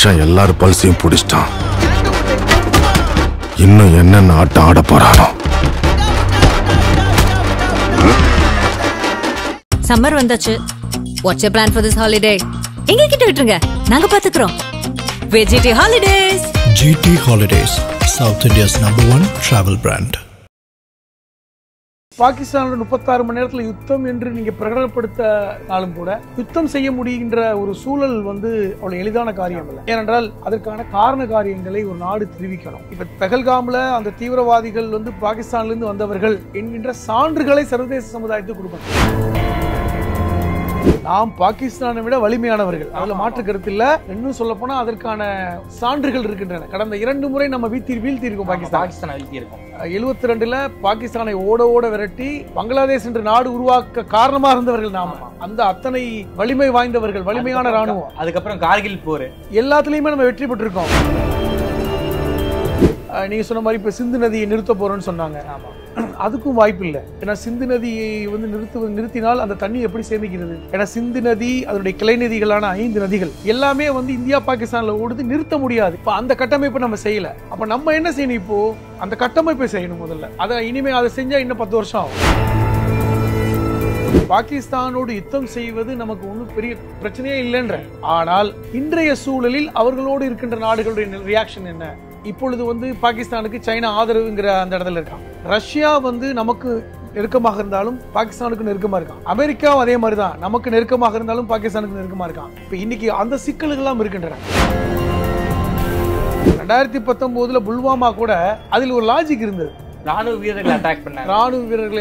மனுஷன் எல்லாரும் பல்சையும் பிடிச்சிட்டான். இன்னும் என்னென்ன ஆட்டம் ஆட போறானோ. சம்மர் வந்தாச்சு. What's your plan for this holiday? எங்க கிட்ட விட்டுருங்க, நாங்க பாத்துக்கிறோம். GT Holidays. GT Holidays, South India's #1 travel brand. பாகிஸ்தானோட 36 மணி நேரத்தில் யுத்தம் என்று நீங்க பிரகடனப்படுத்தினாலும் கூட யுத்தம் செய்ய முடிகின்ற ஒரு சூழல் அவ்வளவு எளிதான காரியம் இல்லை. ஏனென்றால் அதற்கான காரண காரியங்களை ஒரு நாடு தெரிவிக்கணும். இப்ப பெஹல்காம்ல அந்த தீவிரவாதிகள் பாகிஸ்தான்ல இருந்து வந்தவர்கள் என்கின்ற சான்றுகளை சர்வதேச சமுதாயத்துக்கு கொடுக்கணும். நாம் பாகிஸ்தானை விட வலிமையானவர்கள், அதுல மாற்று கருத்து இல்ல. இன்னும் சொல்ல போனா அதற்கான சான்றுகள் இருக்கின்றன. கடந்த 2 முறை நம்ம வீழ்த்தி இருக்கோம். பாகிஸ்தான் 72ல பாகிஸ்தானை ஓட விரட்டி பங்களாதேஷ் என்ற நாடு உருவாக்க காரணமா இருந்தவர்கள் நாம. அந்த அத்தனை வலிமை வாய்ந்தவர்கள், வலிமையான ராணுவம். அதுக்கப்புறம் கார்கில் போர், எல்லாத்துலயுமே நம்ம வெற்றி பெற்றிருக்கோம். நீங்க சொன்ன மாதிரி இப்ப சிந்து நதியை நிறுத்த போறோம்னு சொன்னாங்க. அதுக்கும் வாய்ப்பு இல்லை. ஏன்னா சிந்து நதியை நிறுத்தினால் அந்த தண்ணி எப்படி சேமிக்கிறது? ஏன்னா சிந்து நதி, அதனுடைய கிளை நதிகளான 5 நதிகள் எல்லாமே இந்தியா பாகிஸ்தான்ல ஓடுது, நிறுத்த முடியாது. இப்ப அந்த கட்டமைப்பை நம்ம செய்யல. அப்ப நம்ம என்ன செய்யணும்? இப்போ அந்த கட்டமைப்பை செய்யணும் முதல்ல. இனிமே அதை செஞ்சா இன்னும் 10 வருஷம் ஆகும். பாகிஸ்தானோடு யுத்தம் செய்வது நமக்கு ஒன்றும் பெரிய பிரச்சனையே இல்லைன்ற. ஆனால் இன்றைய சூழலில் அவர்களோடு இருக்கின்ற நாடுகளுடைய ரியாக்ஷன் என்ன? இப்பொழுது பாகிஸ்தானுக்கு சைனா ஆதரவுங்கிற அந்த இடத்துல இருக்கான். ரஷ்யா நமக்கு நெருக்கமாக இருந்தாலும் பாகிஸ்தானுக்கு நெருக்கமா இருக்கான். அமெரிக்காவும் அதே மாதிரிதான், நமக்கு நெருக்கமாக இருந்தாலும் பாகிஸ்தானுக்கு நெருக்கமா இருக்கான். இப்ப இன்னைக்கு அந்த சிக்கல்கள் எல்லாம் இருக்கின்றன. 2019 புல்வாமா கூட அதில் ஒரு லாஜிக் இருந்தது. ராணுவ வீரர்களை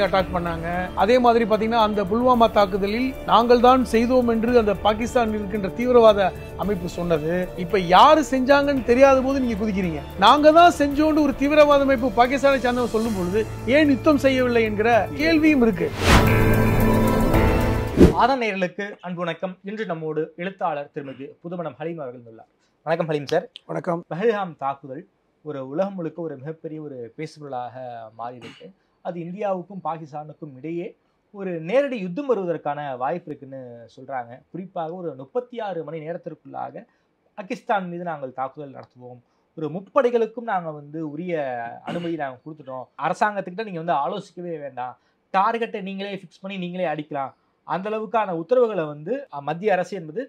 அட்டாக் பண்ணாங்க. அதே மாதிரி பாத்தீங்கன்னா அந்த புல்வாமா தாக்குதலில் நாங்கள் தான் செய்தோம் என்று அந்த பாகிஸ்தான் இருக்கின்ற தீவிரவாத அமைப்பு சொன்னது. இப்ப யாரு செஞ்சாங்கன்னு தெரியாத போது நீங்க குதிக்கிறீங்க. நாங்க தான் செஞ்சோண்டு ஒரு தீவிரவாத அமைப்பு பாகிஸ்தானை சார்ந்தவங்க சொல்லும் பொழுது ஏன் யுத்தம் செய்யவில்லை என்கிற கேள்வியும் இருக்கு. ஆதரநேயர்களுக்கு அன்பு வணக்கம். இன்று நம்மோடு எழுத்தாளர் திருமதி புதுமணம் ஹலீம் அவர்கள் உள்ளார். வணக்கம் ஹலீம் சார். வணக்கம். பஹல்காம் தாக்குதல் ஒரு உலகம் முழுக்க ஒரு மிகப்பெரிய ஒரு பேசுபொருளாக மாறியிருக்கு. அது இந்தியாவுக்கும் பாகிஸ்தானுக்கும் இடையே ஒரு நேரடி யுத்தம் வருவதற்கான வாய்ப்பு இருக்குன்னு சொல்றாங்க. குறிப்பாக ஒரு 36 மணி நேரத்திற்குள்ளாக பாகிஸ்தான் மீது நாங்கள் தாக்குதல் நடத்துவோம், ஒரு முப்படைகளுக்கும் நாங்கள் உரிய அனுமதி நாங்கள் கொடுத்துட்டோம், அரசாங்கத்துக்கிட்ட நீங்கள் ஆலோசிக்கவே வேண்டாம், டார்கெட்டை நீங்களே ஃபிக்ஸ் பண்ணி நீங்களே அடிக்கலாம், அந்த அளவுக்கான உத்தரவுகளை மத்திய அரசு என்பது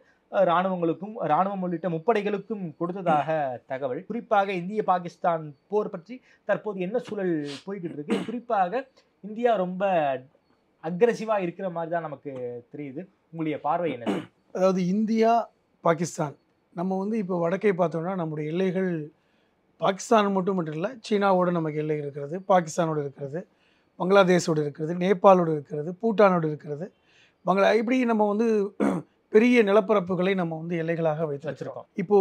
ராணுவம் உள்ளிட்ட முப்படைகளுக்கும் கொடுத்ததாக தகவல். குறிப்பாக இந்திய பாகிஸ்தான் போர் பற்றி தற்போது என்ன சூழல் போய்கிட்டு இருக்கு? குறிப்பாக இந்தியா ரொம்ப அக்ரெசிவா இருக்கிற மாதிரி தான் நமக்கு தெரியுது. உங்களுடைய பார்வை என்ன? அதாவது இந்தியா பாகிஸ்தான் நம்ம இப்போ வடக்கே பார்த்தோம்னா நம்முடைய எல்லைகள் பாகிஸ்தான் மட்டும் இல்லை, சீனாவோட நமக்கு எல்லை இருக்கிறது, பாகிஸ்தானோடு இருக்கிறது, பங்களாதேஷோடு இருக்கிறது, நேபாளோடு இருக்கிறது, பூட்டானோடு இருக்கிறது, இப்படி நம்ம பெரிய நிலப்பரப்புகளை நம்ம எல்லைகளாக வைத்து வச்சிருக்கோம். இப்போ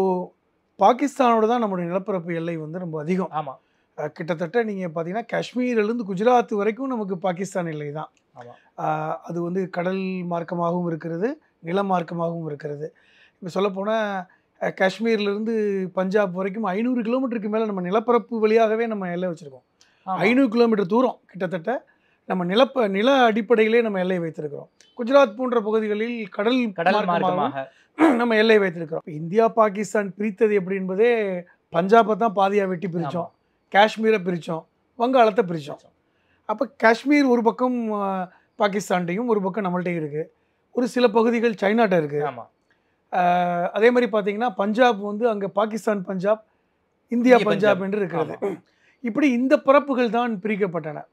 பாகிஸ்தானோட தான் நம்முடைய நிலப்பரப்பு எல்லை ரொம்ப அதிகம். ஆமா, கிட்டத்தட்ட நீங்க பாத்தீங்கன்னா காஷ்மீர்லேருந்து குஜராத் வரைக்கும் நமக்கு பாகிஸ்தான் எல்லை தான். அது கடல் மார்க்கமாகவும் இருக்கிறது, நில மார்க்கமாகவும் இருக்கிறது. இப்போ சொல்லப்போனால் காஷ்மீர்லேருந்து பஞ்சாப் வரைக்கும் 500 கிலோமீட்டருக்கு மேலே நம்ம நிலப்பரப்பு வழியாகவே நம்ம எல்லை வச்சுருக்கோம். 500 கிலோமீட்டர் தூரம் கிட்டத்தட்ட நம்ம நில அடிப்படையிலே நம்ம எல்லை வைத்திருக்கிறோம். குஜராத் போன்ற பகுதிகளில் கடல் மார்க்கமாக நம்ம எல்லை வைத்திருக்கிறோம். இந்தியா பாகிஸ்தான் பிரித்தது எப்படி என்பதே பஞ்சாபை தான் பாதியாக வெட்டி பிரித்தோம், காஷ்மீரை பிரித்தோம், வங்காளத்தை பிரித்தோம். அப்போ காஷ்மீர் ஒரு பக்கம் பாகிஸ்தான்டையும் ஒரு பக்கம் நம்மள்டையும் இருக்குது, ஒரு சில பகுதிகள் சைனாட்ட இருக்குது. அதே மாதிரி பார்த்தீங்கன்னா பஞ்சாப் அங்கே பாகிஸ்தான் பஞ்சாப், இந்தியா பஞ்சாப் என்று இருக்கிறது. இப்படி இந்த பரப்புகள் தான் பிரிக்கப்பட்டன.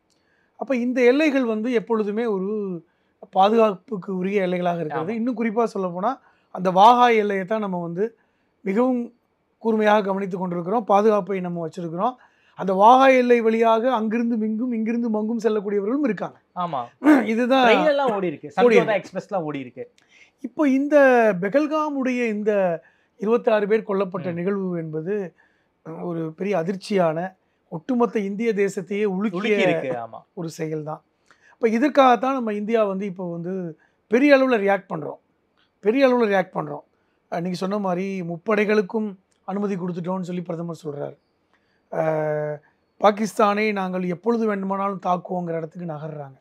அப்போ இந்த எல்லைகள் எப்பொழுதுமே ஒரு பாதுகாப்புக்கு உரிய எல்லைகளாக இருக்கிறது. இன்னும் குறிப்பாக சொல்ல போனால் அந்த வாகா எல்லையை தான் நம்ம மிகவும் கூர்மையாக கவனித்து கொண்டிருக்கிறோம், பாதுகாப்பை நம்ம வச்சிருக்கிறோம். அந்த வாகா எல்லை வழியாக அங்கிருந்து மிங்கும் இங்கிருந்து மங்கும் செல்லக்கூடியவர்களும் இருக்காங்க. ஆமாம், இதுதான் ஓடி இருக்கு, எக்ஸ்பிரஸ்லாம் ஓடி இருக்கு. இப்போ இந்த பெஹல்காமுடைய இந்த 26 பேர் கொல்லப்பட்ட நிகழ்வு என்பது ஒரு பெரிய அதிர்ச்சியான, ஒட்டுமொத்த இந்திய தேசத்தையே உலுக்கிய ஒரு செயல் தான். இப்போ இதற்காகத்தான் நம்ம இந்தியா இப்போ பெரிய அளவில் ரியாக்ட் பண்ணுறோம். நீங்கள் சொன்ன மாதிரி முப்படைகளுக்கும் அனுமதி கொடுத்துட்டோன்னு சொல்லி பிரதமர் சொல்கிறார். பாகிஸ்தானை நாங்கள் எப்பொழுது வேண்டுமானாலும் தாக்குவோங்கிற இடத்துக்கு நகர்றாங்க.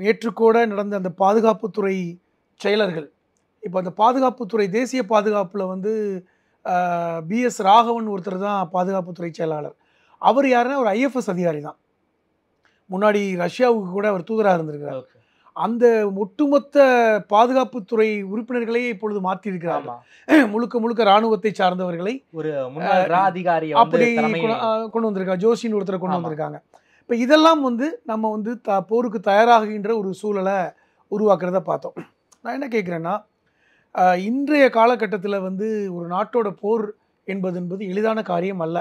நேற்றுக்கூட நடந்த அந்த பாதுகாப்புத்துறை செயலர்கள் இப்போ அந்த பாதுகாப்புத்துறை தேசிய பாதுகாப்பில் பிஎஸ் ராகவன் ஒருத்தர் தான் பாதுகாப்புத்துறை செயலாளர். அவர் யாருன்னா ஒரு ஐஎஃப்எஸ் அதிகாரி தான். முன்னாடி ரஷ்யாவுக்கு கூட அவர் தூதராக இருந்திருக்கிறார். அந்த ஒட்டுமொத்த பாதுகாப்புத்துறை உறுப்பினர்களையே இப்பொழுது மாற்றியிருக்கிறார். முழுக்க முழுக்க இராணுவத்தை சார்ந்தவர்களை ஒரு அதிகாரி அப்படி கொண்டு வந்திருக்காங்க. ஜோஷின்னு ஒருத்தரை கொண்டு வந்திருக்காங்க. இப்போ இதெல்லாம் வந்து நம்ம வந்து போருக்கு தயாராகின்ற ஒரு சூழலை உருவாக்குறத பார்த்தோம். நான் என்ன கேட்குறேன்னா, இன்றைய காலகட்டத்தில் வந்து ஒரு நாட்டோட போர் என்பது எளிதான காரியம் அல்ல.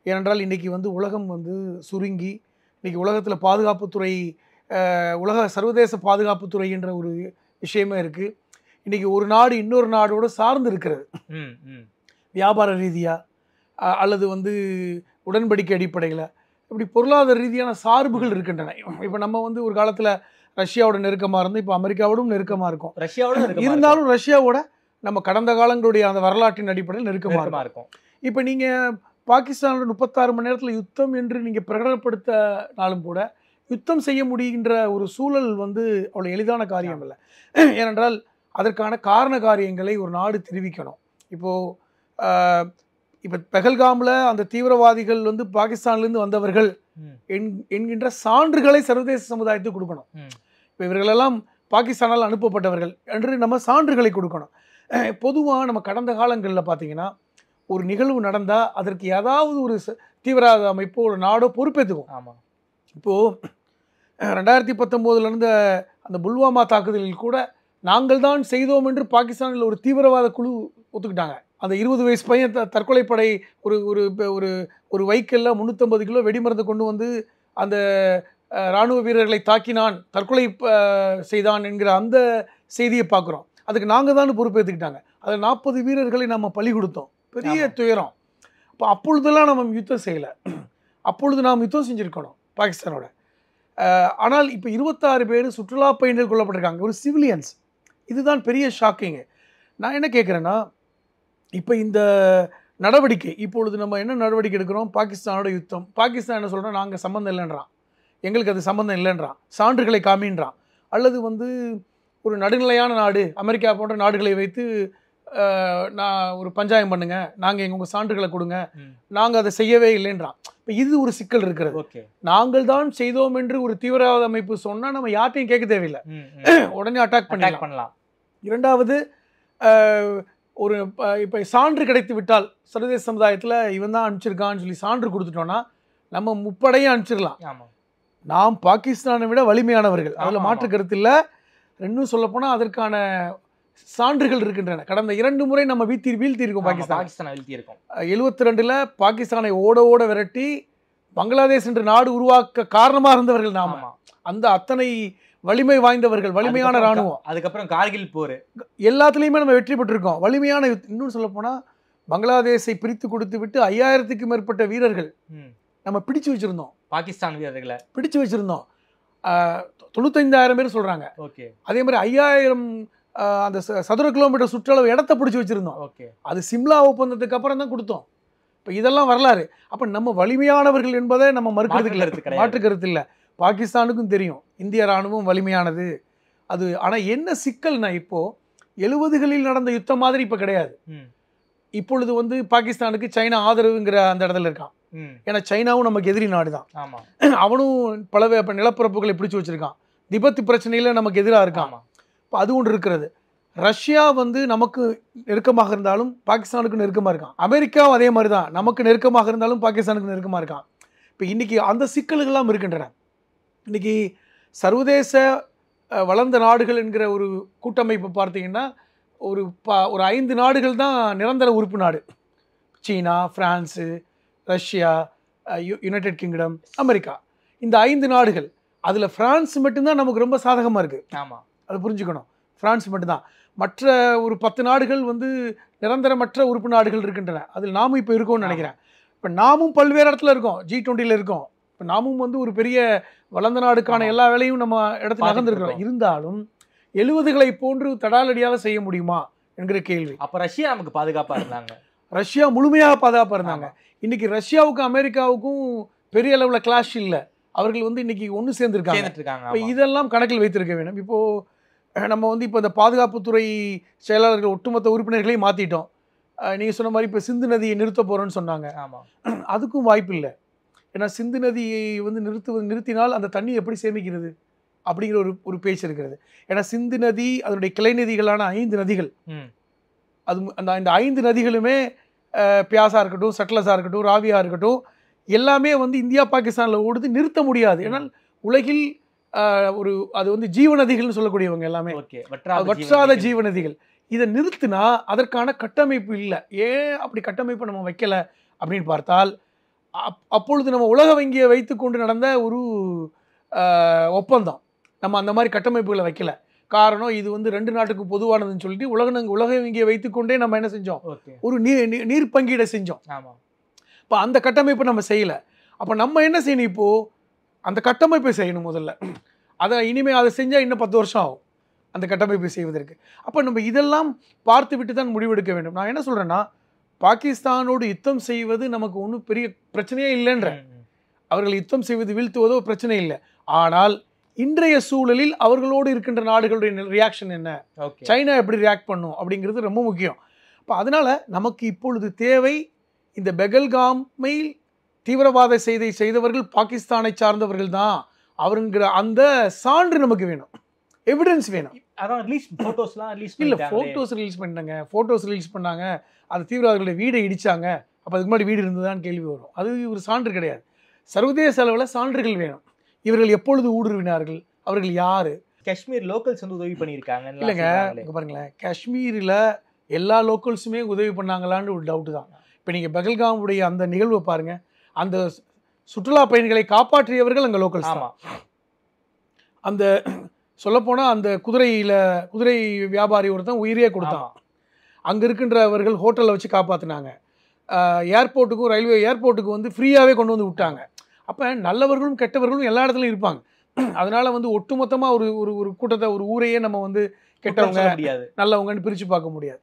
ஏனென்றால் இன்றைக்கி வந்து உலகம் வந்து சுருங்கி, இன்றைக்கி உலகத்தில் பாதுகாப்புத்துறை சர்வதேச பாதுகாப்புத்துறை என்ற ஒரு விஷயமே இருக்குது. இன்றைக்கி ஒரு நாடு இன்னொரு நாடோடு சார்ந்து இருக்கிறது, வியாபார ரீதியாக அல்லது வந்து உடன்படிக்கை அடிப்படையில் இப்படி பொருளாதார ரீதியான சார்புகள் இருக்கின்றன. இப்போ நம்ம வந்து ஒரு காலத்தில் ரஷ்யாவோட நெருக்கமாக இருந்து இப்போ அமெரிக்காவோடும் நெருக்கமாக இருக்கும். இருந்தாலும் ரஷ்யாவோட நம்ம கடந்த காலங்களுடைய அந்த வரலாற்றின் அடிப்படையில் நெருக்கமாக இருக்கும். இப்போ நீங்கள் பாகிஸ்தானோட 36 மணி நேரத்தில் யுத்தம் என்று நீங்கள் பிரகடனப்படுத்தினாலும் கூட யுத்தம் செய்ய முடிகின்ற ஒரு சூழல் வந்து அவ்வளோ எளிதான காரியம் இல்லை. ஏனென்றால் அதற்கான காரண காரியங்களை ஒரு நாடு தெரிவிக்கணும். இப்போது இப்போ பெஹல்காமில் அந்த தீவிரவாதிகள் வந்து பாகிஸ்தான்லேருந்து வந்தவர்கள் என்கின்ற சான்றுகளை சர்வதேச சமுதாயத்துக்கு கொடுக்கணும். இப்போ இவர்களெல்லாம் பாகிஸ்தானால் அனுப்பப்பட்டவர்கள் என்று நம்ம சான்றுகளை கொடுக்கணும். பொதுவாக நம்ம கடந்த காலங்களில் பார்த்தீங்கன்னா ஒரு நிகழ்வு நடந்தால் அதற்கு ஏதாவது ஒரு தீவிரவாத அமைப்போ ஒரு நாடோ பொறுப்பேற்றுக்கும். ஆமாம். இப்போது 2019 நடந்த அந்த புல்வாமா தாக்குதலில் கூட நாங்கள் தான் செய்தோம் என்று பாகிஸ்தானில் ஒரு தீவிரவாத குழு ஒத்துக்கிட்டாங்க. அந்த 20 வயசு பையன் தற்கொலைப்படை ஒரு ஒரு ஒரு ஒரு வைக்கல்ல 350 கிலோ வெடிமருந்து கொண்டு வந்து அந்த இராணுவ வீரர்களை தாக்கினான், தற்கொலை செய்தான் என்கிற அந்த செய்தியை பார்க்குறோம். அதுக்கு நாங்கள் தான் பொறுப்பேற்றுக்கிட்டாங்க. அதில் 40 வீரர்களை நம்ம பலி கொடுத்தோம். பெரிய துயரம். அப்போ அப்பொழுதெல்லாம் நம்ம யுத்தம் செய்யலை. அப்பொழுது நாம் யுத்தம் செஞ்சுருக்கணும் பாகிஸ்தானோட. ஆனால் இப்போ 26 பேர் சுற்றுலா பயணிகள் கொல்லப்பட்டிருக்காங்க, ஒரு சிவிலியன்ஸ். இதுதான் பெரிய ஷாக்கிங்கு. நான் என்ன கேட்குறேன்னா, இப்போ இந்த நடவடிக்கை இப்பொழுது நம்ம என்ன நடவடிக்கை எடுக்கிறோம்? பாகிஸ்தானோட யுத்தம். பாகிஸ்தான் என்ன சொல்கிறோம்? நாங்கள் சம்மந்தம் இல்லைன்றான், எங்களுக்கு அது சம்மந்தம் இல்லைன்றான், சான்றுகளை காமின்றான். அல்லது வந்து ஒரு நடுநிலையான நாடு அமெரிக்கா போன்ற நாடுகளை வைத்து நான் ஒரு பஞ்சாயம் பண்ணுங்க, நாங்கள் எங்கள் சான்றுகளை கொடுங்க, நாங்கள் அதை செய்யவே இல்லைன்றான். இப்போ இது ஒரு சிக்கல் இருக்கிறது. நாங்கள் தான் செய்தோம் என்று ஒரு தீவிரவாத அமைப்பு சொன்னால் நம்ம யார்ட்டையும் கேட்க தேவையில்லை, உடனே அட்டாக் பண்ணலாம். இரண்டாவது, ஒரு இப்போ சான்று கிடைத்து விட்டால் சர்வதேச சமுதாயத்தில் இவன் தான் அனுப்பிச்சிருக்கான்னு சொல்லி சான்று கொடுத்துட்டோன்னா நம்ம முப்படையும் அனுப்பிச்சிடலாம். நாம் பாகிஸ்தானை விட வலிமையானவர்கள், அதில் மாற்று கருத்து இல்லை. ரெண்டும் சொல்லப்போனால் அதற்கான சான்றுகள் இருக்கின்றன. கடந்த 2 முறை நம்ம வீழ்த்தியிருக்கோம் பாகிஸ்தான். 72ல் பாகிஸ்தானை ஓட விரட்டி பங்களாதேஷ் என்ற நாடு உருவாக்க காரணமாக இருந்தவர்கள் நாம. அந்த அத்தனை வலிமை வாய்ந்தவர்கள், வலிமையான இராணுவம். அதுக்கப்புறம் கார்கில் போர், எல்லாத்துலேயுமே நம்ம வெற்றி பெற்றிருக்கோம். வலிமையான இன்னும் சொல்ல போனால் பங்களாதேஷை பிரித்து கொடுத்து விட்டு 5000க்கும் மேற்பட்ட வீரர்கள் நம்ம பிடிச்சு வச்சிருந்தோம். பாகிஸ்தான் வீரர்களை பிடிச்சு வச்சிருந்தோம். 95,000 பேர் சொல்றாங்க. அதே மாதிரி 5000 அந்த சதுர கிலோமீட்டர் சுற்றளவு இடத்த பிடிச்சி வச்சிருந்தோம். அது சிம்லா ஒப்பந்தத்துக்கு அப்புறம் தான் கொடுத்தோம். இப்போ இதெல்லாம் வரலாறு. அப்போ நம்ம வலிமையானவர்கள் என்பதை நம்ம மறுக்கிறதுக்கு மாற்று கருத்து இல்லை. பாகிஸ்தானுக்கும் தெரியும் இந்திய இராணுவம் வலிமையானது அது. ஆனால் என்ன சிக்கல்னா, இப்போது 70களில் நடந்த யுத்தம் மாதிரி இப்போ கிடையாது. இப்பொழுது வந்து பாகிஸ்தானுக்கு சைனா ஆதரவுங்கிற அந்த இடத்துல இருக்கான். ஏன்னா சைனாவும் நமக்கு எதிரி நாடு தான். அவனும் பல நிலப்பரப்புகளை பிடிச்சி வச்சிருக்கான். திபெத் பிரச்சனையில் நமக்கு எதிராக இருக்கான். இப்போ அது ஒன்று இருக்கிறது. ரஷ்யா வந்து நமக்கு நெருக்கமாக இருந்தாலும் பாகிஸ்தானுக்கு நெருக்கமாக இருக்கான். அமெரிக்காவும் அதே மாதிரி தான், நமக்கு நெருக்கமாக இருந்தாலும் பாகிஸ்தானுக்கு நெருக்கமாக இருக்கான். இப்போ இன்றைக்கி அந்த சிக்கல்கள்லாம் இருக்கின்றன. இன்றைக்கி சர்வதேச வளர்ந்த நாடுகள் என்கிற ஒரு கூட்டமைப்பு பார்த்தீங்கன்னா ஒரு 5 நாடுகள் தான் நிரந்தர உறுப்பு நாடு. சீனா, France, Russia, United Kingdom, America. இந்த 5 நாடுகள், அதில் ஃப்ரான்ஸ் மட்டும்தான் நமக்கு ரொம்ப சாதகமாக இருக்குது. ஆமாம், அது புரிஞ்சுக்கணும். ஃப்ரான்ஸ் மட்டும்தான். மற்ற ஒரு 10 நாடுகள் வந்து நிரந்தரமற்ற உறுப்பு நாடுகள் இருக்கின்றன. அதில் நாமும் இப்போ இருக்கோம்னு நினைக்கிறேன். இப்போ நாமும் பல்வேறு இடத்துல இருக்கோம். G20 இருக்கோம். இப்போ நாமும் வந்து ஒரு பெரிய வளர்ந்த நாடுக்கான எல்லா வேலையும் நம்ம இடத்துல நகர்ந்துருக்கிறோம். இருந்தாலும் 70களை போன்று தடாலடியாக செய்ய முடியுமா என்கிற கேள்வி. அப்போ ரஷ்யா நமக்கு பாதுகாப்பாக இருந்தாங்க. ரஷ்யா முழுமையாக பாதுகாப்பாக இருந்தாங்க. இன்றைக்கி ரஷ்யாவுக்கும் அமெரிக்காவுக்கும் பெரிய அளவில் கிளாஷ் இல்லை. அவர்கள் வந்து இன்றைக்கி ஒன்று சேர்ந்துருக்காங்க. இப்போ இதெல்லாம் கணக்கில் வைத்திருக்க வேண்டும். இப்போது நம்ம வந்து இப்போ இந்த பாதுகாப்புத்துறை செயலாளர்கள் ஒட்டுமொத்த உறுப்பினர்களையும் மாற்றிட்டோம். நீங்கள் சொன்ன மாதிரி இப்போ சிந்து நதியை நிறுத்த போகிறோன்னு சொன்னாங்க. ஆமாம், அதுக்கும் வாய்ப்பு இல்லை. ஏன்னா சிந்து நதியை வந்து நிறுத்தினால் அந்த தண்ணி எப்படி சேமிக்கிறது அப்படிங்கிற ஒரு பேச்சு இருக்கிறது. ஏன்னா சிந்து நதி அதனுடைய கிளை நதிகளான 5 நதிகள், அது அந்த 5 நதிகளுமே பியாஸாக இருக்கட்டும், சட்லஸாக இருக்கட்டும், ராவியாக இருக்கட்டும், எல்லாமே வந்து இந்தியா பாகிஸ்தானில் ஓடுது, நிறுத்த முடியாது. ஏன்னால் உலகில் அது வந்து ஜீவநதிகள்னு சொல்லக்கூடியவங்க எல்லாமே வற்றாத ஜீவநதிகள். இதை நிறுத்தினா அதற்கான கட்டமைப்பு இல்லை. ஏன் அப்படி கட்டமைப்பை நம்ம வைக்கலை அப்படின்னு பார்த்தால், அப்பொழுது நம்ம உலக வங்கியை வைத்து கொண்டு நடந்த ஒரு ஒப்பந்தம், நம்ம அந்த மாதிரி கட்டமைப்புகளை வைக்கல. காரணம், இது வந்து 2 நாட்டுக்கு பொதுவானதுன்னு சொல்லிட்டு உலக வங்கியை வைத்துக்கொண்டே நம்ம என்ன செஞ்சோம், ஒரு நீர் பங்கீடை செஞ்சோம். இப்போ அந்த கட்டமைப்பை நம்ம செய்யலை. அப்போ நம்ம என்ன செய்யணும், இப்போது அந்த கட்டமைப்பை செய்யணும் முதல்ல. அதை இனிமேல் அதை செஞ்சால் இன்னும் 10 வருஷம் ஆகும் அந்த கட்டமைப்பை செய்வதற்கு. அப்போ நம்ம இதெல்லாம் பார்த்து விட்டு தான் முடிவெடுக்க வேண்டும். நான் என்ன சொல்கிறேன்னா, பாகிஸ்தானோடு யுத்தம் செய்வது நமக்கு ஒன்றும் பெரிய பிரச்சனையே இல்லைன்ற, அவர்கள் யுத்தம் செய்வது வீழ்த்துவதோ பிரச்சனை இல்லை. ஆனால் இன்றைய சூழலில் அவர்களோடு இருக்கின்ற நாடுகளுடைய ரியாக்ஷன் என்ன, சைனா எப்படி ரியாக்ட் பண்ணும் அப்படிங்கிறது ரொம்ப முக்கியம். இப்போ அதனால் நமக்கு இப்பொழுது தேவை, இந்த பெகல்காமை தீவிரவாத செய்தவர்கள் பாகிஸ்தானை சார்ந்தவர்கள் தான் அவருங்கிற அந்த சான்று நமக்கு வேணும், எவிடன்ஸ் வேணும். அதான் இல்லை, ஃபோட்டோஸ் ரிலீஸ் பண்ணாங்க, ஃபோட்டோஸ் ரிலீஸ் பண்ணாங்க, அந்த தீவிரவாதிகளுடைய வீடை இடித்தாங்க, அப்போ அதுக்கு முன்னாடி வீடு இருந்ததான்னு கேள்வி வரும். அது ஒரு சான்று கிடையாது. சர்வதேச அளவில் சான்றுகள் வேணும். இவர்கள் எப்பொழுது ஊடுருவினார்கள், அவர்கள் யார், காஷ்மீர் லோக்கல்ஸ் வந்து உதவி பண்ணியிருக்காங்க இல்லைங்க. இங்கே பாருங்களேன், காஷ்மீரில் எல்லா லோக்கல்ஸுமே உதவி பண்ணாங்களான்னு ஒரு டவுட்டு தான். இப்போ நீங்கள் பெகல்காமுடைய அந்த நிகழ்வை பாருங்கள், அந்த சுற்றுலா பயணிகளை காப்பாற்றியவர்கள் அங்கே லோக்கல்ஸ் தான். அந்த சொல்லப்போனால் அந்த குதிரை வியாபாரி ஒருத்தன் உயிரியே கொடுத்தான். அங்கே இருக்கின்றவர்கள் ஹோட்டலில் வச்சு காப்பாற்றினாங்க. ஏர்போர்ட்டுக்கும் ரயில்வே ஏர்போர்ட்டுக்கு வந்து ஃப்ரீயாகவே கொண்டு வந்து விட்டாங்க. அப்போ நல்லவர்களும் கெட்டவர்களும் எல்லா இடத்துலையும் இருப்பாங்க. அதனால் வந்து ஒட்டுமொத்தமாக ஒரு கூட்டத்தை, ஒரு ஊரையே நம்ம வந்து கெட்டவங்க நல்லவங்கன்னு பிரித்து பார்க்க முடியாது.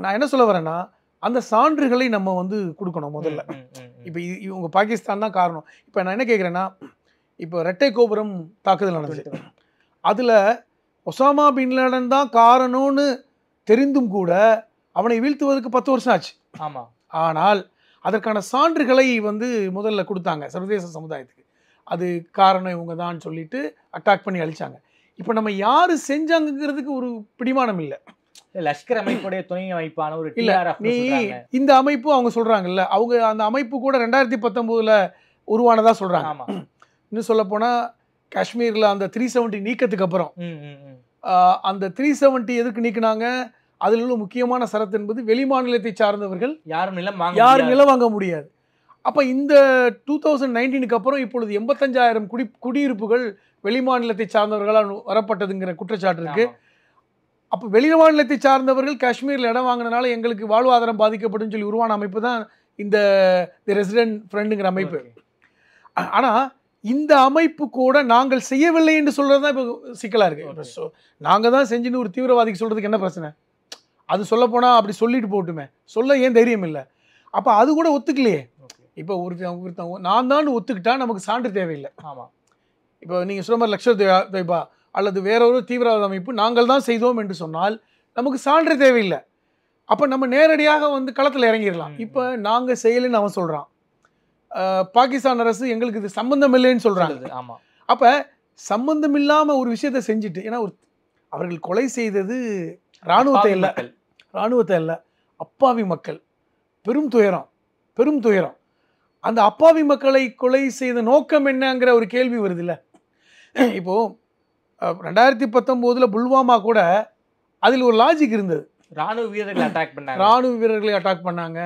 நான் என்ன சொல்ல வரேன்னா, அந்த சான்றுகளை நம்ம வந்து கொடுக்கணும் முதல்ல. இப்போ இவங்க பாகிஸ்தான் தான் காரணம். இப்போ நான் என்ன கேட்குறேன்னா, இப்போ ரெட்டை கோபுரம் தாக்குதல் நடந்துச்சு, அதில் ஒசாமா பின் லேடன் தான் காரணம்னு தெரிந்தும் கூட அவனை வீழ்த்துவதற்கு 10 வருஷம் ஆச்சு. ஆனால் அதற்கான சான்றுகளை வந்து முதல்ல கொடுத்தாங்க சர்வதேச சமுதாயத்துக்கு. அது காரணம் இவங்க தான் சொல்லிட்டு அட்டாக் பண்ணி அழிச்சாங்க. இப்போ நம்ம யார் செஞ்சாங்கிறதுக்கு ஒரு பிடிமானம் இல்லை. லஷ்கர் அமைப்புடைய துணை அமைப்பான ஒரு நீ இந்த அமைப்பு அவங்க சொல்றாங்கல்ல, அவங்க அந்த அமைப்பு கூட 2019 உருவானதா சொல்றாங்க. இன்னும் சொல்ல போனா காஷ்மீர்ல அந்த 370 நீக்கத்துக்கு அப்புறம் அந்த 370 எதுக்கு நீக்கினாங்க, அதில் உள்ள முக்கியமான சரத்து என்பது வெளி மாநிலத்தை சார்ந்தவர்கள் யாரும் நிலம் வாங்க முடியாது. அப்போ இந்த 2019க்கு அப்புறம் இப்பொழுது 85,000 குடியிருப்புகள் வெளி மாநிலத்தை சார்ந்தவர்களால் வரப்பட்டதுங்கிற குற்றச்சாட்டு இருக்கு. அப்போ வெளி மாநிலத்தை சார்ந்தவர்கள் காஷ்மீரில் இடம் வாங்கினால எங்களுக்கு வாழ்வாதாரம் பாதிக்கப்படும் சொல்லி உருவான அமைப்பு தான் இந்த ரெசிடென்ட் ஃப்ரெண்டுங்கிற அமைப்பு. ஆனால் இந்த அமைப்பு கூட நாங்கள் செய்யவில்லை என்று சொல்கிறது தான் இப்போ சிக்கலாக இருக்குது. நாங்கள் தான் செஞ்சுன்னு ஒரு தீவிரவாதிக்கு சொல்கிறதுக்கு என்ன பிரச்சனை? அது சொல்லப்போனால் அப்படி சொல்லிட்டு போட்டுமே, சொல்ல ஏன் தைரியம் இல்லை? அப்போ அது கூட ஒத்துக்கலையே. இப்போ ஒருத்தன் நான் தான் ஒத்துக்கிட்டா நமக்கு சான்று தேவையில்லை. இப்போ நீங்கள் சொல்ல மாதிரி லஷ்கர் தொய்பா அல்லது வேறொரு தீவிரவாத அமைப்பு நாங்கள் தான் செய்தோம் என்று சொன்னால் நமக்கு சான்று தேவையில்லை. அப்போ நம்ம நேரடியாக வந்து களத்தில் இறங்கிடலாம். இப்போ நாங்கள் செய்யலைன்னு அவன் சொல்கிறான், பாகிஸ்தான் அரசு எங்களுக்கு இது சம்பந்தம் இல்லைன்னு சொல்கிறாங்க. அப்போ சம்பந்தம் இல்லாமல் ஒரு விஷயத்தை செஞ்சுட்டு, ஏன்னா அவர்கள் கொலை செய்தது இராணுவத்தை இல்லை, அப்பாவி மக்கள். பெரும் துயரம். அந்த அப்பாவி மக்களை கொலை செய்த நோக்கம் என்னங்கிற ஒரு கேள்வி வருது இல்லை. இப்போது 2019 புல்வாமா கூட அதில் ஒரு லாஜிக் இருந்தது. ராணுவ வீரர்களை அட்டாக் பண்ணாங்க.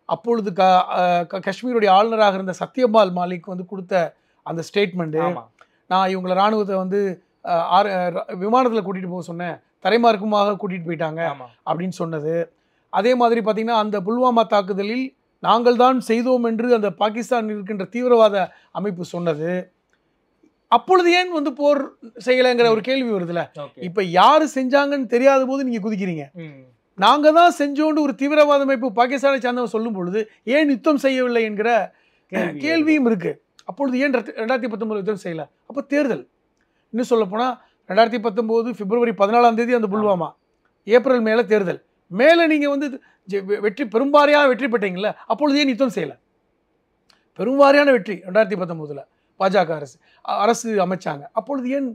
அப்பொழுது காஷ்மீருடைய ஆளுநராக இருந்த சத்யபால் மாலிக் வந்து கொடுத்த அந்த ஸ்டேட்மெண்ட்டு, நான் இவங்களை இராணுவத்தை வந்து விமானத்தில் கூட்டிகிட்டு போக சொன்னேன், தரைமார்க்கமாக கூட்டிகிட்டு போயிட்டாங்க அப்படின்னு சொன்னது. அதே மாதிரி பார்த்திங்கன்னா அந்த புல்வாமா தாக்குதலில் நாங்கள் தான் செய்தோம் என்று அந்த பாகிஸ்தான் இருக்கின்ற தீவிரவாத அமைப்பு சொன்னது. அப்பொழுது ஏன் வந்து போர் செய்யலைங்கிற ஒரு கேள்வி வருதுல்ல. இப்போ யார் செஞ்சாங்கன்னு தெரியாத போது நீங்கள் குதிக்கிறீங்க. நாங்கள் தான் செஞ்சோன்னு ஒரு தீவிரவாத அமைப்பு பாகிஸ்தானை சார்ந்தவங்க சொல்லும் பொழுது ஏன் யுத்தம் செய்யவில்லை என்கிற கேள்வியும் இருக்குது. அப்பொழுது ஏன் 2019 யுத்தம் செய்யலை? அப்போ தேர்தல். இன்னும் சொல்லப்போனால் 2019 பிப்ரவரி 14 அந்த புல்வாமா, ஏப்ரல் மேலே தேர்தல். மேலே நீங்கள் வந்து வெற்றி பெரும்பாரியாக வெற்றி பெற்றீங்கள, அப்பொழுது ஏன் யுத்தம் செய்யலை? பெரும்பாரியான வெற்றி 2019 பாஜக அரசு அமைச்சாங்க, அப்பொழுது ஏன்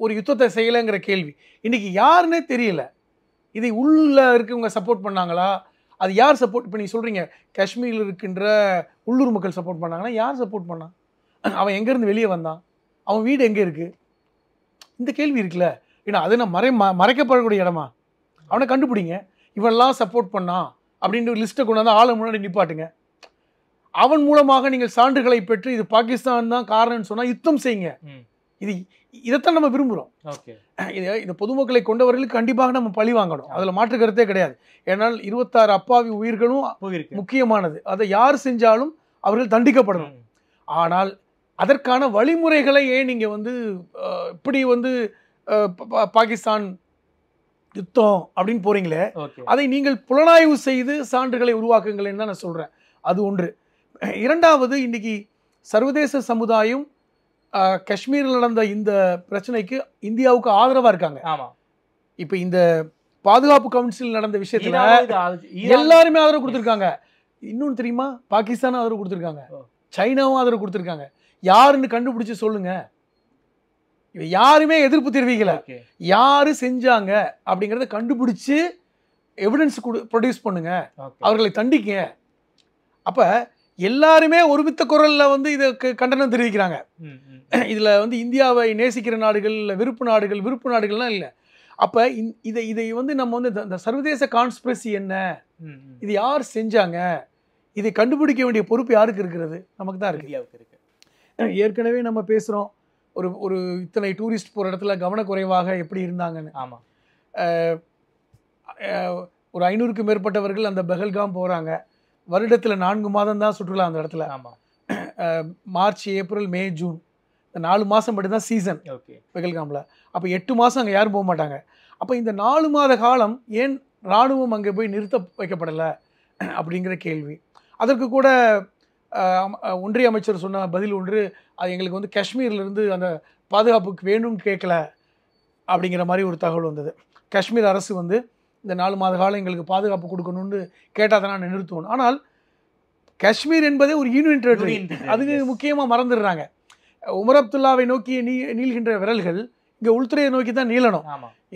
ஒரு யுத்தத்தை செய்யலைங்கிற கேள்வி இன்னைக்கு யாருன்னே தெரியல. இதை உள்ள இருக்கவங்க சப்போர்ட் பண்ணாங்களா? அது யார் சப்போர்ட்? இப்போ நீங்கள் சொல்கிறீங்க காஷ்மீரில் இருக்கின்ற உள்ளூர் மக்கள் சப்போர்ட் பண்ணாங்கன்னா யார் சப்போர்ட் பண்ணான்? அவன் எங்கேருந்து வெளியே வந்தான்? அவன் வீடு எங்கே இருக்குது? இந்த கேள்வி இருக்குல்ல. ஏன்னா அது நான் மறைக்கப்படக்கூடிய இடமா? அவனை கண்டுபிடிங்க. இவன்லாம் சப்போர்ட் பண்ணான் அப்படின்னு ஒரு லிஸ்ட்டை கொண்டு வந்து ஆளை முன்னாடி நிப்பாட்டுங்க. அவன் மூலமாக நீங்கள் சான்றுகளை பெற்று இது பாகிஸ்தான் தான் காரணம்னு சொன்னால் யுத்தம் செய்யுங்க. இதைத்தான் நம்ம விரும்புகிறோம். இந்த பொதுமக்களை கொண்டவர்களுக்கு கண்டிப்பாக நம்ம பழி வாங்கணும், அதில் மாற்று கருத்தே கிடையாது. ஏன்னால் 26 அப்பாவி உயிர்களும் முக்கியமானது. அதை யார் செஞ்சாலும் அவர்கள் தண்டிக்கப்படணும். ஆனால் அதற்கான வழிமுறைகளை ஏன் நீங்கள் வந்து இப்படி வந்து பாகிஸ்தான் யுத்தம் அப்படின்னு போறீங்களே, அதை நீங்கள் புலனாய்வு செய்து சான்றுகளை உருவாக்குங்களேன்னு தான் நான் சொல்கிறேன். அது ஒன்று. இரண்டாவது, இன்னைக்கு சர்வதேச சமுதாயம் காஷ்மீரில் நடந்த இந்த பிரச்சனைக்கு இந்தியாவுக்கு ஆதரவாக இருக்காங்க. இப்போ இந்த பாதுகாப்பு கவுன்சில் நடந்த விஷயத்தில் எல்லாருமே ஆதரவு கொடுத்துருக்காங்க. இன்னொன்று தெரியுமா? பாகிஸ்தானும் ஆதரவு கொடுத்துருக்காங்க, சைனாவும் ஆதரவு கொடுத்துருக்காங்க. யாருன்னு கண்டுபிடிச்சு சொல்லுங்க. யாருமே எதிர்ப்பு தெரிவிக்கல. யாரு செஞ்சாங்க அப்படிங்கிறத கண்டுபிடிச்சு எவிடன்ஸ் ப்ரொடியூஸ் பண்ணுங்க, அவர்களை தண்டிக்க. அப்ப எல்லாருமே ஒருமித்த குரல்ல வந்து இதுக்கு கண்டனம் தெரிவிக்கிறாங்க. இதுல வந்து இந்தியாவை நேசிக்கிற நாடுகள், விருப்பு நாடுகள்லாம் இல்லை. அப்ப இதை வந்து நம்ம வந்து இந்த சர்வதேச கான்ஸ்பிரசி என்ன, இது யார் செஞ்சாங்க, இதை கண்டுபிடிக்க வேண்டிய பொறுப்பு யாருக்கு இருக்கிறது? நமக்கு தான் இருக்கு. ஏற்கனவே நம்ம பேசுறோம் ஒரு இத்தனை டூரிஸ்ட் போகிற இடத்துல கவனக்குறைவாக எப்படி இருந்தாங்கன்னு. ஆமாம், ஒரு 500க்கும் மேற்பட்டவர்கள் அந்த பெஹல்காம் போகிறாங்க. வருடத்தில் 4 மாதம் தான் சுற்றுலா அந்த இடத்துல. ஆமாம், மார்ச், ஏப்ரல், மே, ஜூன் இந்த 4 மாதம் மட்டும்தான் சீசன் பெஹல்காமில். அப்போ 8 மாதம் அங்கே யாரும் போக மாட்டாங்க. அப்போ இந்த 4 மாத காலம் ஏன் இராணுவம் அங்கே போய் நிறுத்த வைக்கப்படலை அப்படிங்கிற கேள்வி. அதற்கு கூட ஒன்றிய அமைச்சர் சொன்ன பதில் ஒன்று, அது எங்களுக்கு வந்து காஷ்மீர்லேருந்து அந்த பாதுகாப்புக்கு வேணும்னு கேட்கல அப்படிங்கிற மாதிரி ஒரு தகவல் வந்தது. காஷ்மீர் அரசு வந்து இந்த 4 மாத காலம் எங்களுக்கு பாதுகாப்பு கொடுக்கணும்னு கேட்டால் தான் நான் நிறுத்துவோம். ஆனால் காஷ்மீர் என்பதே ஒரு யூனியன் டெரிட்டரி, அதுக்கு முக்கியமாக மறந்துடுறாங்க. உமர் அப்துல்லாவை நோக்கி நீள்கின்ற விரல்கள் இங்கே உள்துறையை நோக்கி தான் நீளணும்.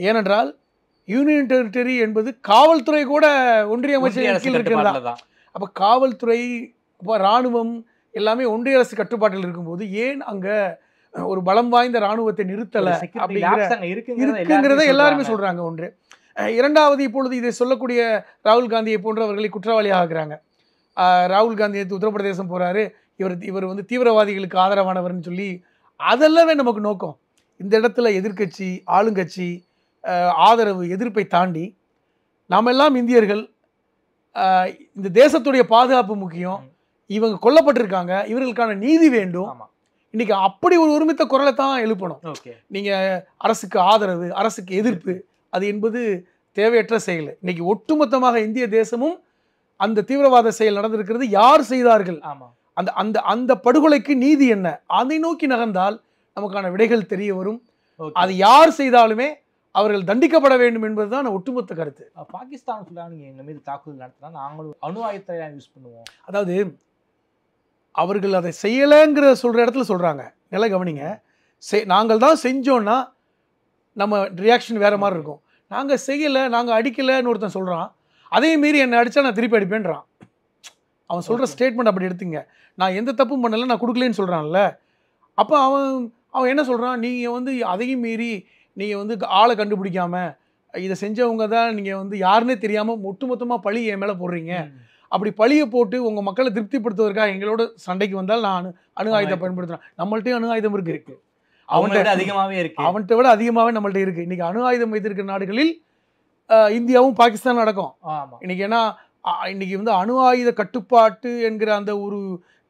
ஏனென்றால் யூனியன் டெரிட்டரி என்பது காவல்துறை கூட ஒன்றிய அமைச்சர் கீழ் இருக்கிறதா. அப்போ காவல்துறை, இப்போ இராணுவம் எல்லாமே ஒன்றிய அரசு கட்டுப்பாட்டில் இருக்கும்போது ஏன் அங்கே ஒரு பலம் வாய்ந்த இராணுவத்தை நிறுத்தலை அப்படிங்கிறத எல்லாருமே சொல்கிறாங்க. ஒன்று. இரண்டாவது, இப்பொழுது இதை சொல்லக்கூடிய ராகுல் காந்தியை போன்றவர்களை குற்றவாளியாக ஆகிறாங்க. ராகுல் காந்தி உத்தரப்பிரதேசம் போகிறாரு, இவர் வந்து தீவிரவாதிகளுக்கு ஆதரவானவர்னு சொல்லி அதெல்லாமே நமக்கு நோக்கம். இந்த இடத்துல எதிர்க்கட்சி, ஆளுங்கட்சி, ஆதரவு, எதிர்ப்பை தாண்டி நாம் எல்லாம் இந்தியர்கள், இந்த தேசத்துடைய பாதுகாப்பு முக்கியம், இவங்க கொல்லப்பட்டிருக்காங்க, இவர்களுக்கான நீதி வேண்டும். இன்னைக்கு அப்படி ஒரு ஒருமித்த குரலை தான் எழுப்பணும். நீங்க அரசுக்கு ஆதரவு, அரசுக்கு எதிர்ப்பு, அது என்பது தேவையற்ற செயல். இன்னைக்கு ஒட்டுமொத்தமாக இந்திய தேசமும் அந்த தீவிரவாத செயல் நடந்திருக்கிறது. யார் செய்தார்கள், அந்த அந்த அந்த படுகொலைக்கு நீதி என்ன, அதை நோக்கி நகர்ந்தால் நமக்கான விடைகள் தெரிய வரும். அது யார் செய்தாலுமே அவர்கள் தண்டிக்கப்பட வேண்டும் என்பதுதான் ஒட்டுமொத்த கருத்து. பாகிஸ்தான் நீங்க எங்க மீது தாக்குதல் நடத்தினா நாங்களும் அணு ஆயுதத்தை யூஸ் பண்ணுவோம். அதாவது அவர்கள் அதை செய்யலைங்கிற சொல்ற இடத்துல சொல்றாங்க. நல்லா கவனிங்க. நாங்கள் தான் செஞ்சோன்னா நம்ம ரியாக்ஷன் வேற மாதிரி இருக்கும். நாங்கள் செய்யலை, நாங்கள் அடிக்கலைன்னு ஒருத்தன் சொல்கிறான், அதே மீறி என்னை அடித்தா நான் திருப்பி அடிப்பேன்றான். அவன் சொல்கிற ஸ்டேட்மெண்ட் அப்படி எடுத்துங்க. நான் எந்த தப்பும் பண்ணலை, நான் கொடுக்கலன்னு சொல்கிறான்ல. அப்போ அவன் என்ன சொல்கிறான், நீங்கள் வந்து அதையும் மீறி நீங்கள் வந்து ஆளை கண்டுபிடிக்காமல் இதை செஞ்சவங்க தான் நீங்கள் வந்து யாருன்னே தெரியாமல் ஒட்டுமொத்தமாக பழி என் மேலே போடுறீங்க. அப்படி பழியை போட்டு உங்கள் மக்களை திருப்திப்படுத்துவதற்காக எங்களோட சண்டைக்கு வந்தால் நான் அணு ஆயுதத்தை பயன்படுத்துகிறேன். நம்மள்ட்டையும் அணு ஆயுதம் இருக்கு, அவன்கிட்ட அதிகமாகவே இருக்கு, அவன்கிட்ட விட அதிகமாகவே நம்மள்ட்ட இருக்கு. இன்னைக்கு அணு ஆயுதம் வைத்திருக்கிற நாடுகளில் இந்தியாவும் பாகிஸ்தான் அடக்கம். இன்னைக்கு ஏன்னா இன்னைக்கு வந்து அணு ஆயுத கட்டுப்பாட்டு என்கிற அந்த ஒரு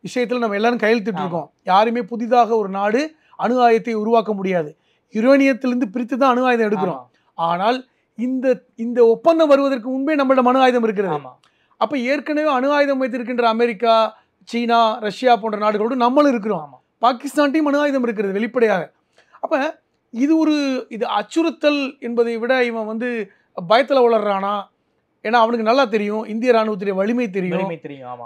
விஷயத்தில் நம்ம எல்லாரும் கையெழுத்திட்டு இருக்கோம். யாருமே புதிதாக ஒரு நாடு அணு ஆயுதத்தை உருவாக்க முடியாது. யுரேனியத்திலிருந்து பிரித்து தான் அணு ஆயுதம் எடுக்கிறோம். ஆனால் இந்த ஒப்பந்தம் வருவதற்கு முன்பே நம்மளிடம் அணு ஆயுதம் இருக்கிறது. அப்போ ஏற்கனவே அணு ஆயுதம் வைத்திருக்கின்ற அமெரிக்கா, சீனா, ரஷ்யா போன்ற நாடுகளோடு நம்மளும் இருக்கிறோம். பாகிஸ்தான்டையும் அணு ஆயுதம் இருக்கிறது வெளிப்படையாக. அப்போ இது அச்சுறுத்தல் என்பதை விட இவன் வந்து பயத்தில் வளர்றானா, ஏன்னா அவனுக்கு நல்லா தெரியும் இந்திய ராணுவத்துடைய வலிமை தெரியும். ஆமா.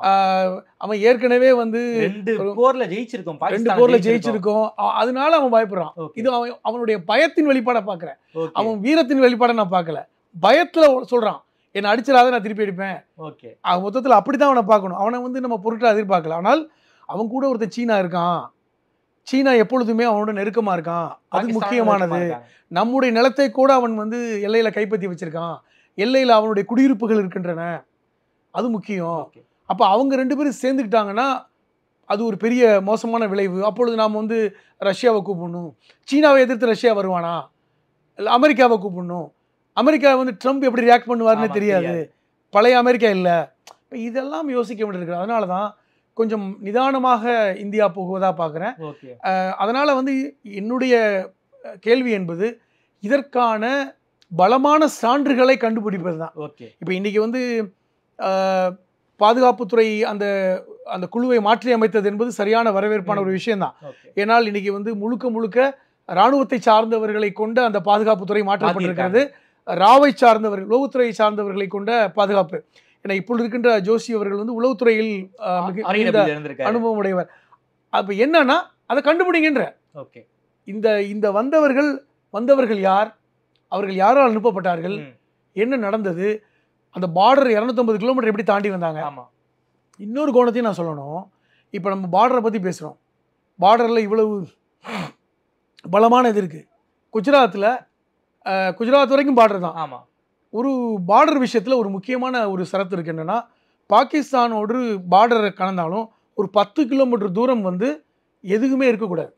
அவன் ஏற்கனவே வந்து 2 போர்ல ஜெயிச்சிருக்கோம், 2 போர்ல ஜெயிச்சிருக்கோம். அதனால அவன் பயப்படுறான். இது அவனுடைய பயத்தின் வெளிப்பாட பாக்குறேன், அவன் வீரத்தின் வெளிப்பாட நான் பார்க்கல. பயத்துல சொல்றான் என்ன அடிச்சிடாத நான் திருப்பி அடிப்பேன். அவன் மொத்தத்தில் அப்படித்தான் அவனை பார்க்கணும். அவனை வந்து நம்ம பொருட்டா எதிர்பார்க்கல. ஆனால் அவன் கூட ஒருத்தன் சீனா இருக்கான். சீனா எப்பொழுதுமே அவனோட நெருக்கமா இருக்கான், அது முக்கியமானது. நம்முடைய நிலத்தை கூட அவன் வந்து எல்லையில கைப்பற்றி வச்சிருக்கான், எல்லையில அவனுடைய குடியிருப்புகள் இருக்கின்றன, அது முக்கியம். அப்ப அவங்க 2 பேரும் சேர்ந்துக்கிட்டாங்கன்னா அது ஒரு பெரிய மோசமான விளைவு. அப்பொழுது நாம் வந்து ரஷ்யாவை கூப்பிடணும். சீனாவை எதிர்த்து ரஷ்யா வருவானா, இல்லை அமெரிக்காவை கூப்பிடணும். அமெரிக்கா வந்து ட்ரம்ப் எப்படி ரியாக்ட் பண்ணுவார்னு தெரியாது, பழைய அமெரிக்கா இல்லை. இப்போ இதெல்லாம் யோசிக்க வேண்டியிருக்கு. அதனால தான் கொஞ்சம் நிதானமாக இந்தியா போகுவதாக பார்க்குறேன். அதனால் வந்து என்னுடைய கேள்வி என்பது இதற்கான பலமான சான்றுகளை கண்டுபிடிப்பது தான். இப்போ இன்றைக்கி வந்து பாதுகாப்புத்துறை அந்த அந்த குழுவை மாற்றி அமைத்தது என்பது சரியான வரவேற்பான ஒரு விஷயம்தான். ஏன்னால் இன்றைக்கி வந்து முழுக்க இராணுவத்தை சார்ந்தவர்களை கொண்ட அந்த பாதுகாப்புத்துறை மாற்றப்பட்டிருக்கிறது. ராவை சார்ந்தவர்கள், உளவுத்துறையை சார்ந்தவர்களை கொண்ட பாதுகாப்பு. ஏன்னா இப்பொழுது இருக்கின்ற ஜோஷி அவர்கள் வந்து உளவுத்துறையில் அனுபவம் உடையவர். அப்போ என்னன்னா அதை கண்டுபிடிக்கின்ற இந்த வந்தவர்கள் யார், அவர்கள் யாரால் அனுப்பப்பட்டார்கள், என்ன நடந்தது, அந்த பார்டர் 250 கிலோமீட்டர் எப்படி தாண்டி வந்தாங்க. இன்னொரு கோணத்தையும் நான் சொல்லணும். இப்போ நம்ம பார்டரை பற்றி பேசுகிறோம், பார்டரில் இவ்வளவு பலமான இது இருக்குது. குஜராத் வரைக்கும் பார்டர் தான். ஒரு பார்டர் விஷயத்தில் ஒரு முக்கியமான ஒரு சரத்து இருக்குது. என்னென்னா பாகிஸ்தானோடு பார்டரை கலந்தாலும் ஒரு 10 கிலோமீட்டர் தூரம் வந்து எதுவுமே இருக்கக்கூடாது.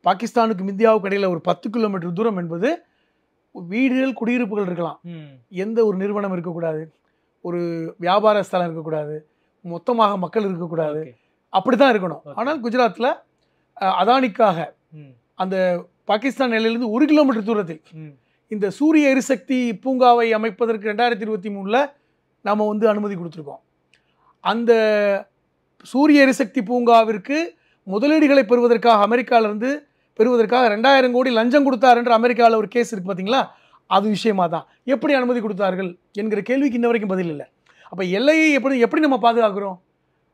பாகிஸ்தானுக்கும் இந்தியாவுக்கு இடையில் ஒரு 10 கிலோமீட்டர் தூரம் என்பது வீடுகள், குடியிருப்புகள் இருக்கலாம், எந்த ஒரு நிறுவனம் இருக்கக்கூடாது, ஒரு வியாபார ஸ்தலம் இருக்கக்கூடாது, மொத்தமாக மக்கள் இருக்கக்கூடாது, அப்படி தான் இருக்கணும். ஆனால் குஜராத்தில் அதானிக்காக அந்த பாகிஸ்தான் எல்லையிலிருந்து 1 கிலோமீட்டர் தூரத்தில் இந்த சூரிய எரிசக்தி பூங்காவை அமைப்பதற்கு 2023 நாம் வந்து அனுமதி கொடுத்துருக்கோம். அந்த சூரிய எரிசக்தி பூங்காவிற்கு முதலீடுகளை பெறுவதற்காக அமெரிக்காவிலிருந்து பெறுவதற்காக 2000 கோடி லஞ்சம் கொடுத்தார் என்று அமெரிக்காவில் ஒரு கேஸ் இருக்குது பார்த்தீங்களா, அது விஷயமா தான். எப்படி அனுமதி கொடுத்தார்கள் என்கிற கேள்விக்கு இன்ன வரைக்கும் பதில் இல்லை. அப்போ எல்லையை எப்படி நம்ம பாதுகாக்கிறோம்?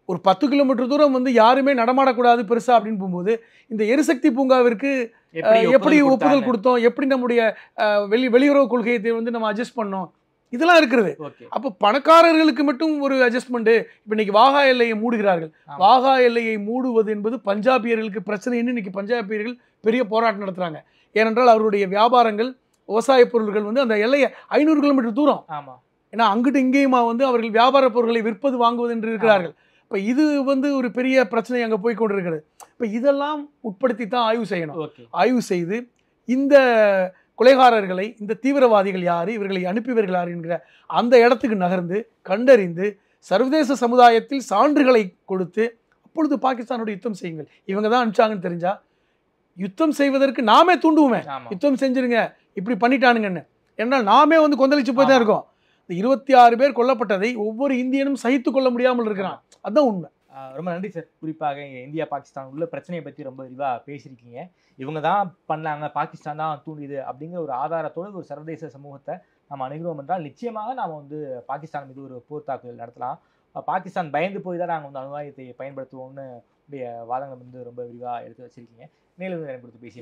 ஒரு 10 கிலோமீட்டர் தூரம் வந்து யாருமே நடமாடக்கூடாது பெருசா அப்படின்னு போகும்போது இந்த எரிசக்தி பூங்காவிற்கு எப்படி ஒப்புதல் கொடுத்தோம், எப்படி நம்முடைய வெளியுறவு கொள்கையை வந்து நம்ம அட்ஜஸ்ட் பண்ணோம், இதெல்லாம் இருக்கிறது. அப்போ பணக்காரர்களுக்கு மட்டும் ஒரு அட்ஜஸ்ட்மெண்ட். இப்போ இன்னைக்கு வாகா எல்லையை மூடுகிறார்கள். வாகா எல்லையை மூடுவது என்பது பஞ்சாபியர்களுக்கு பிரச்சனைன்னு இன்னைக்கு பஞ்சாபியர்கள் பெரிய போராட்டம் நடத்துறாங்க. ஏனென்றால் அவருடைய வியாபாரங்கள், விவசாய பொருட்கள் வந்து அந்த எல்லையை 500 கிலோமீட்டர் தூரம், ஏன்னா அங்கிட்டு இங்கேயுமா வந்து அவர்கள் வியாபார பொருட்களை விற்பது வாங்குவது என்று இருக்கிறார்கள். இப்போ இது வந்து ஒரு பெரிய பிரச்சனை அங்கே போய் கொண்டிருக்கிறது. இப்போ இதெல்லாம் உட்படுத்தி தான் ஆய்வு செய்யணும். ஆய்வு செய்து இந்த கொலைகாரர்களை, இந்த தீவிரவாதிகள் யார், இவர்களை அனுப்பியவர்கள் யார் என்கிற அந்த இடத்துக்கு நகர்ந்து கண்டறிந்து சர்வதேச சமுதாயத்தில் சான்றுகளை கொடுத்து அப்பொழுது பாகிஸ்தானோட யுத்தம் செய்யுங்கள். இவங்க தான் அனுப்பிச்சாங்கன்னு தெரிஞ்சா யுத்தம் செய்வதற்கு நாமே தூண்டுவோமே, யுத்தம் செஞ்சிருங்க இப்படி பண்ணிட்டானுங்கன்னு. ஏன்னால் நாமே வந்து கொந்தளிச்சு போய் தான் இருக்கோம். இந்த 26 பேர் கொல்லப்பட்டதை ஒவ்வொரு இந்தியனும் சகித்து கொள்ள முடியாமல் இருக்கிறான். அதுதான் உண்மை. ரொம்ப நன்றி சார். குறிப்பாக இந்தியா பாகிஸ்தான் உள்ள பிரச்சனையை பற்றி ரொம்ப விரிவாக பேசியிருக்கீங்க. இவங்க தான் பண்ணாங்க, பாகிஸ்தான் தான் தூண்டிது அப்படிங்கிற ஒரு ஆதாரத்தோடு ஒரு சர்வதேச சமூகத்தை நம்ம அணுகிறோம் என்றால் நிச்சயமாக நாம் வந்து பாகிஸ்தான் மீது ஒரு போர் தாக்குதல் நடத்தலாம். பாகிஸ்தான் பயந்து போய் தான் நாங்கள் வந்து அணு ஆயுதத்தை பயன்படுத்துவோம்னு உடைய வாதங்கள் வந்து ரொம்ப விரிவாக எடுத்து வச்சிருக்கீங்க. மேலும் கொடுத்து பேசி